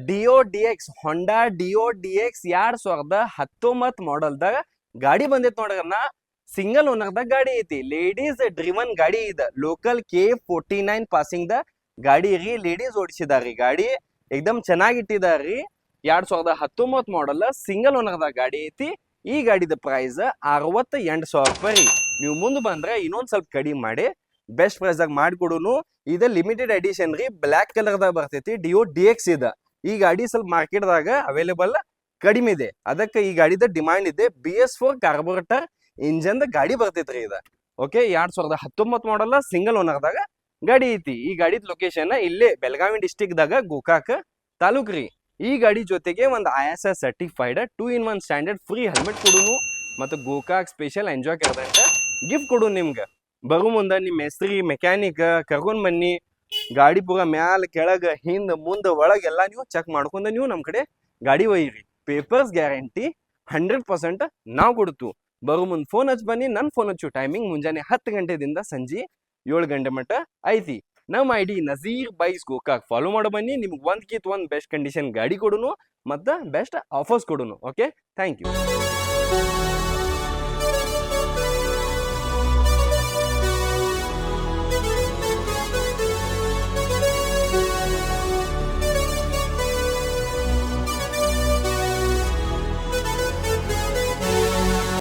Dio D X ಹೊಂಡಾ Dio D X 2019 ಮಾಡೆಲ್ದಾಗ ಗಾಡಿ ಬಂದೈತಿ ನೋಡ್ರನ್ನ. Single ಓನರ್ದಾಗ ಗಾಡಿ ಐತಿ, ಲೇಡೀಸ್ ಡ್ರಿವನ್ ಗಾಡಿ ಇದೆ. ಲೋಕಲ್ K49 ಪಾಸಿಂಗ್ ದ ಗಾಡಿ ರೀ, ಲೇಡೀಸ್ ಓಡಿಸಿದಾರಿ ಗಾಡಿ. ಎಕ್ದಮ್ ಚೆನ್ನಾಗಿ ಇಟ್ಟಿದಾರ್ರಿ. 2019 ಮಾಡೆಲ್ ಸಿಂಗಲ್ ಓನರ್ದಾಗ ಗಾಡಿ ಐತಿ. ಈ ಗಾಡಿದ ಪ್ರೈಸ್ 68,000 ರೂಪಾಯಿ ರೀ. ನೀವು ಮುಂದೆ ಬಂದ್ರೆ ಇನ್ನೊಂದ್ ಸ್ವಲ್ಪ ಕಡಿಮೆ ಮಾಡಿ ಬೆಸ್ಟ್ ಪ್ರೈಸ್ ದಾಗ ಮಾಡಿಕೊಡುನು. ಇದು ಲಿಮಿಟೆಡ್ ಎಡಿಷನ್ ರೀ, ಬ್ಲಾಕ್ ಕಲರ್ ದಾಗ ಬರ್ತೈತಿ. ಡಿಯೋ ಡಿ ಎಕ್ಸ್ ಇದೆ. ಈ ಗಾಡಿ ಸ್ವಲ್ಪ ಮಾರ್ಕೆಟ್ ದಾಗ ಅವೈಲೇಬಲ್ ಕಡಿಮೆ ಇದೆ, ಅದಕ್ಕೆ ಈ ಗಾಡಿದ ಡಿಮಾಂಡ್ ಇದೆ. BS4 ಕಾರ್ಬೋರೇಟರ್ ಇಂಜನ್ ದ ಗಾಡಿ ಬರ್ತೈತ್ರಿ ಇದು. ಓಕೆ, 2019 ಮಾಡಲ್ಲ ಸಿಂಗಲ್ ಓನರ್ದಾಗ ಗಾಡಿ ಐತಿ. ಈ ಗಾಡಿದ ಲೊಕೇಶನ್ ಇಲ್ಲೇ ಬೆಳಗಾವಿ ಡಿಸ್ಟಿಕ್ ದಾಗ ಗೋಕಾಕ್ ತಾಲೂಕ್ ರೀ. ಈ ಗಾಡಿ ಜೊತೆಗೆ ಒಂದು ISI certified 2-in-1 standard free helmet ಕೊಡುನು. ಮತ್ತು ಗೋಕಾಕ್ ಸ್ಪೆಷಲ್ ಎಂಜಾಯ್ ಕರೆದಂತ ಗಿಫ್ಟ್ ಕೊಡು ನಿಮ್ಗೆ. ಬರು ಮುಂದೆ ನಿಮ್ಮ ಹೆಸ್ರಿ ಮೆಕ್ಯಾನಿಕ್ ಕರ್ಕೊಂಡ್ ಬನ್ನಿ. ಗಾಡಿ ಪೂರ ಮ್ಯಾಲ ಕೆಳಗ ಹಿಂದ್ ಮುಂದೆ ಒಳಗೆ ಎಲ್ಲ ನೀವು ಚೆಕ್ ಮಾಡ್ಕೊಂಡ ನೀವು ನಮ್ಮ ಕಡೆ ಗಾಡಿ ಒಯ್ಯಿರಿ. ಪೇಪರ್ಸ್ ಗ್ಯಾರಂಟಿ 100% ನಾವು ಕೊಡ್ತು. ಬರು ಮುಂದೆ ಫೋನ್ ಹಚ್ಚಿ ಬನ್ನಿ. ನನ್ನ ಫೋನ್ ಹಚ್ಚು ಟೈಮಿಂಗ್ ಮುಂಜಾನೆ 10 ಗಂಟೆದಿಂದ ಸಂಜೆ 7 ಗಂಟೆ ಮಟ್ಟ ಐತಿ. ನಮ್ಮ ID ನಜೀರ್ ಬೈಸ್ ಗೋಕಾಕ್ ಫಾಲೋ ಮಾಡಿ ಬನ್ನಿ. ನಿಮ್ಗೆ ಒಂದ್ಕಿಂತ ಒಂದು ಬೆಸ್ಟ್ ಕಂಡೀಷನ್ ಗಾಡಿ ಕೊಡುನು ಮತ್ತು ಬೆಸ್ಟ್ ಆಫರ್ಸ್ ಕೊಡುನು. Okay, thank you.